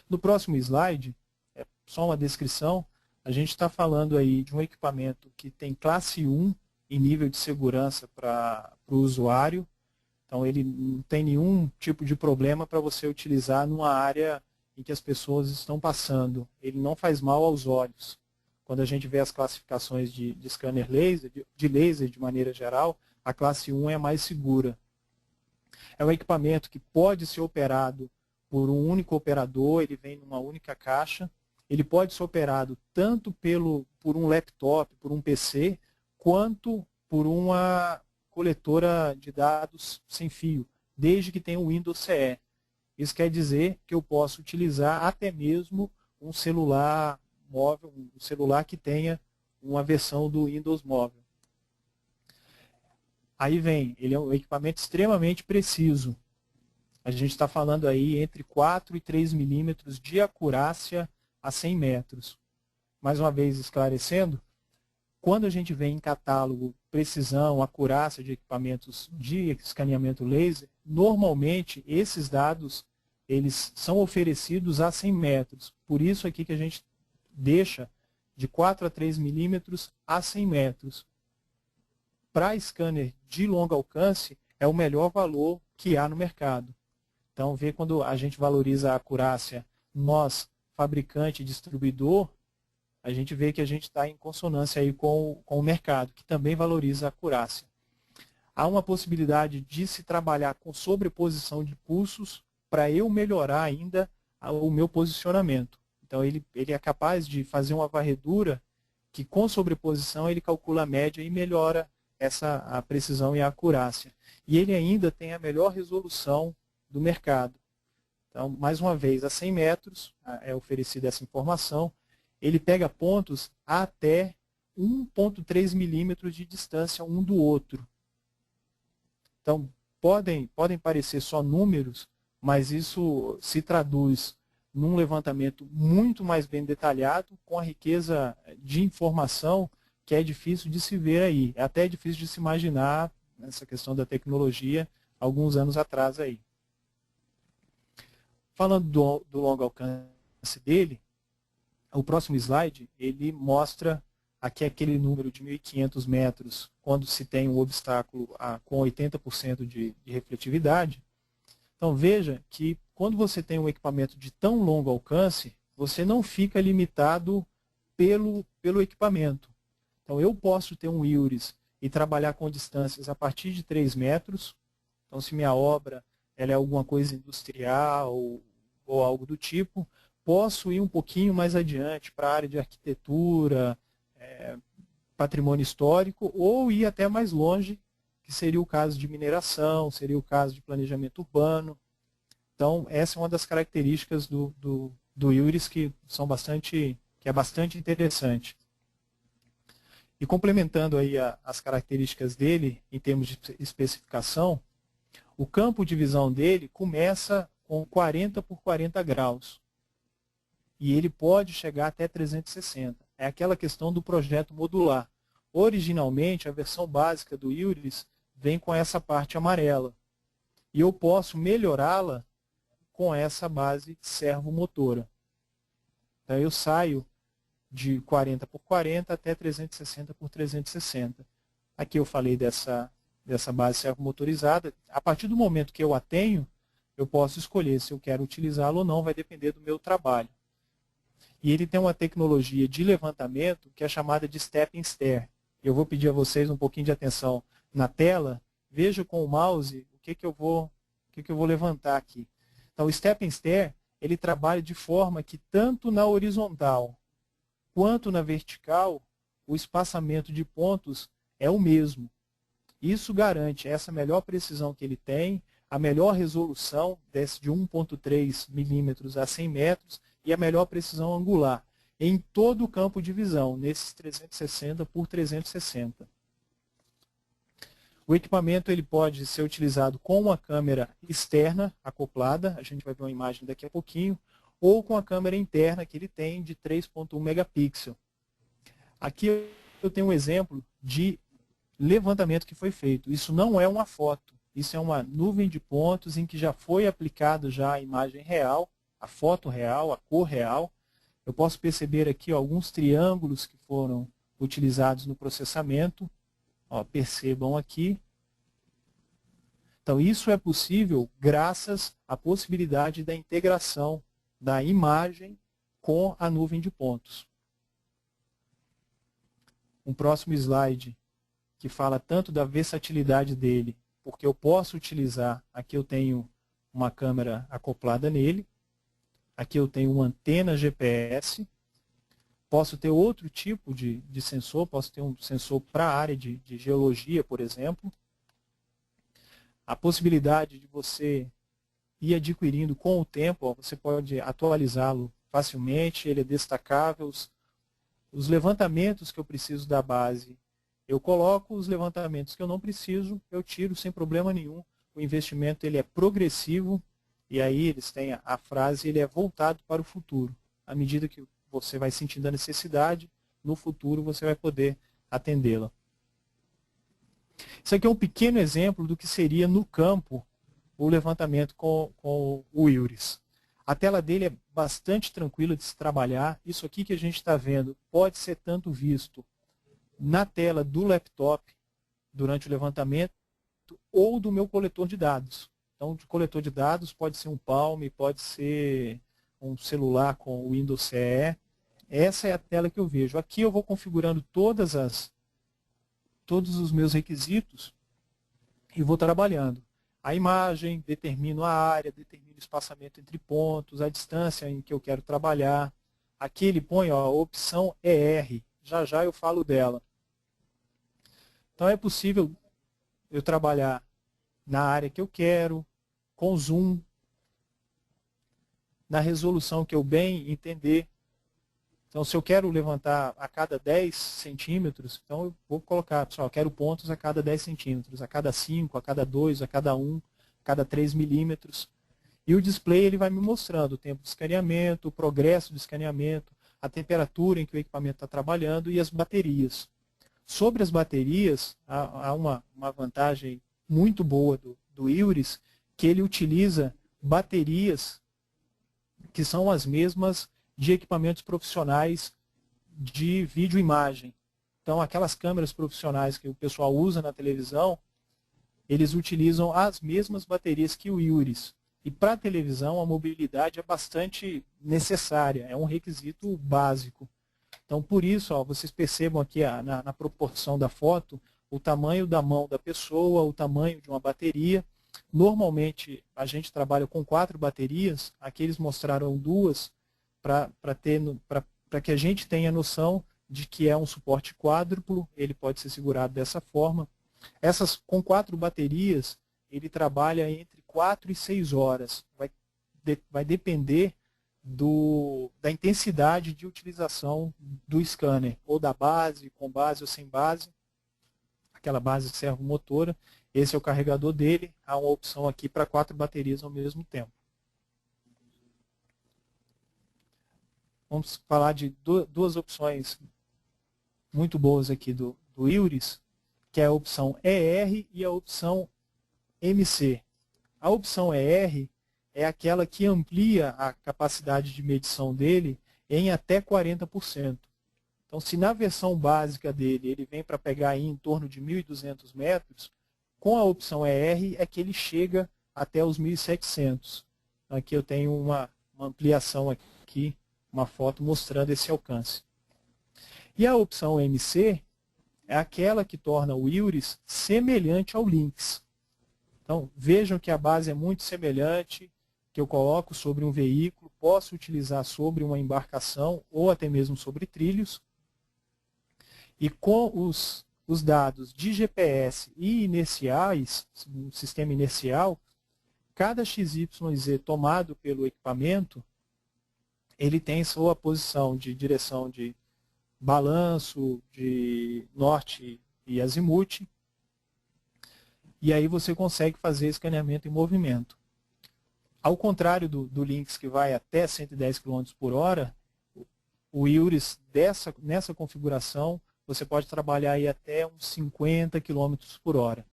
No próximo slide, é só uma descrição, a gente está falando aí de um equipamento que tem classe 1 em nível de segurança para o usuário. Então, ele não tem nenhum tipo de problema para você utilizar numa área em que as pessoas estão passando. Ele não faz mal aos olhos. Quando a gente vê as classificações de scanner laser, de laser de maneira geral, a classe 1 é a mais segura. É um equipamento que pode ser operado por um único operador, ele vem numa única caixa. Ele pode ser operado tanto por um laptop, por um PC, quanto por uma coletora de dados sem fio, desde que tenha o Windows CE. Isso quer dizer que eu posso utilizar até mesmo um celular móvel, um celular que tenha uma versão do Windows móvel. Aí vem, ele é um equipamento extremamente preciso. A gente está falando aí entre 4 e 3 milímetros de acurácia a 100 metros. Mais uma vez esclarecendo, quando a gente vê em catálogo precisão, acurácia de equipamentos de escaneamento laser, normalmente esses dados eles são oferecidos a 100 metros. Por isso aqui que a gente deixa de 4 a 3 milímetros a 100 metros. Para scanner de longo alcance, é o melhor valor que há no mercado. Então, vê quando a gente valoriza a acurácia, nós, fabricante e distribuidor, a gente vê que a gente está em consonância aí com o mercado, que também valoriza a acurácia. Há uma possibilidade de se trabalhar com sobreposição de pulsos para eu melhorar ainda o meu posicionamento. Então, ele é capaz de fazer uma varredura que, com sobreposição, ele calcula a média e melhora a precisão e a acurácia. E ele ainda tem a melhor resolução do mercado. Então, mais uma vez, a 100 metros é oferecida essa informação. Ele pega pontos até 1,3 milímetros de distância um do outro. Então, podem parecer só números, mas isso se traduz num levantamento muito mais bem detalhado, com a riqueza de informação que é difícil de se ver aí. É até difícil de se imaginar essa questão da tecnologia alguns anos atrás aí. Falando do longo alcance dele, o próximo slide, ele mostra aqui aquele número de 1.500 metros, quando se tem um obstáculo com 80% de refletividade. Então veja que quando você tem um equipamento de tão longo alcance, você não fica limitado pelo equipamento. Então eu posso ter um IRIS e trabalhar com distâncias a partir de 3 metros. Então se minha obra ela é alguma coisa industrial ou algo do tipo, posso ir um pouquinho mais adiante para a área de arquitetura, patrimônio histórico, ou ir até mais longe, que seria o caso de mineração, seria o caso de planejamento urbano. Então, essa é uma das características do IRIS que é bastante interessante. E complementando aí as características dele, em termos de especificação, o campo de visão dele começa com 40 por 40 graus. E ele pode chegar até 360. É aquela questão do projeto modular. Originalmente, a versão básica do IRIS vem com essa parte amarela. E eu posso melhorá-la com essa base servomotora. Então, eu saio de 40 por 40 até 360 por 360. Aqui eu falei dessa base servomotorizada. A partir do momento que eu a tenho, eu posso escolher se eu quero utilizá-lo ou não, vai depender do meu trabalho. E ele tem uma tecnologia de levantamento que é chamada de Step and Stare. Eu vou pedir a vocês um pouquinho de atenção na tela. Veja com o mouse o que eu vou levantar aqui. Então, o Step and Stare, ele trabalha de forma que tanto na horizontal quanto na vertical, o espaçamento de pontos é o mesmo. Isso garante essa melhor precisão que ele tem, a melhor resolução, desce de 1,3 milímetros a 100 metros, e a melhor precisão angular, em todo o campo de visão, nesses 360 por 360. O equipamento ele pode ser utilizado com uma câmera externa acoplada, a gente vai ver uma imagem daqui a pouquinho, ou com a câmera interna que ele tem de 3,1 megapixels. Aqui eu tenho um exemplo de levantamento que foi feito. Isso não é uma foto, isso é uma nuvem de pontos em que já foi aplicado já a imagem real. a foto real, a cor real. Eu posso perceber aqui ó, alguns triângulos que foram utilizados no processamento. Ó, percebam aqui. Então, isso é possível graças à possibilidade da integração da imagem com a nuvem de pontos. Um próximo slide que fala tanto da versatilidade dele, porque eu posso utilizar, aqui eu tenho uma câmera acoplada nele, aqui eu tenho uma antena GPS, posso ter outro tipo de sensor, posso ter um sensor para a área de geologia, por exemplo. A possibilidade de você ir adquirindo com o tempo, ó, você pode atualizá-lo facilmente, ele é destacável. Os levantamentos que eu preciso da base, eu coloco, os levantamentos que eu não preciso, eu tiro sem problema nenhum. O investimento ele é progressivo, e aí eles têm a frase, ele é voltado para o futuro. À medida que você vai sentindo a necessidade, no futuro você vai poder atendê-la. Isso aqui é um pequeno exemplo do que seria no campo o levantamento com o IRIS. A tela dele é bastante tranquila de se trabalhar. Isso aqui que a gente está vendo pode ser tanto visto na tela do laptop durante o levantamento ou do meu coletor de dados. Então, o coletor de dados pode ser um Palm, pode ser um celular com o Windows CE. Essa é a tela que eu vejo. Aqui eu vou configurando todos os meus requisitos e vou trabalhando. A imagem, determino a área, determino o espaçamento entre pontos, a distância em que eu quero trabalhar. Aqui ele põe ó, a opção ER, já já eu falo dela. Então é possível eu trabalhar na área que eu quero, com zoom, na resolução que eu bem entender. Então, se eu quero levantar a cada 10 centímetros, então eu vou colocar, pessoal, eu quero pontos a cada 10 centímetros, a cada 5, a cada 2, a cada 1, a cada 3 milímetros. E o display ele vai me mostrando o tempo de escaneamento, o progresso do escaneamento, a temperatura em que o equipamento está trabalhando e as baterias. Sobre as baterias, há uma vantagem muito boa do IRIS, que ele utiliza baterias que são as mesmas de equipamentos profissionais de vídeo e imagem. Então, aquelas câmeras profissionais que o pessoal usa na televisão, eles utilizam as mesmas baterias que o IRIS. E para a televisão, a mobilidade é bastante necessária, é um requisito básico. Então, por isso, ó, vocês percebam aqui na proporção da foto, o tamanho da mão da pessoa, o tamanho de uma bateria. Normalmente, a gente trabalha com 4 baterias, aqui eles mostraram 2, para que a gente tenha noção de que é um suporte quádruplo, ele pode ser segurado dessa forma. Essas com 4 baterias, ele trabalha entre 4 e 6 horas. Vai depender da intensidade de utilização do scanner, ou da base, com base ou sem base. Aquela base servomotora, esse é o carregador dele, há uma opção aqui para 4 baterias ao mesmo tempo. Vamos falar de duas opções muito boas aqui do IRIS, que é a opção ER e a opção MC. A opção ER é aquela que amplia a capacidade de medição dele em até 40%. Então, se na versão básica dele ele vem para pegar aí em torno de 1.200 metros, com a opção ER é que ele chega até os 1.700. Aqui eu tenho uma ampliação aqui, uma foto mostrando esse alcance. E a opção MC é aquela que torna o IRIS semelhante ao Lynx. Então, vejam que a base é muito semelhante, que eu coloco sobre um veículo, posso utilizar sobre uma embarcação ou até mesmo sobre trilhos. E com os dados de GPS e inerciais, um sistema inercial, cada XYZ tomado pelo equipamento, ele tem sua posição de direção de balanço, de norte e azimuth, e aí você consegue fazer escaneamento em movimento. Ao contrário do Lynx, que vai até 110 km por hora, o IRIS nessa configuração, você pode trabalhar aí até uns 50 km por hora.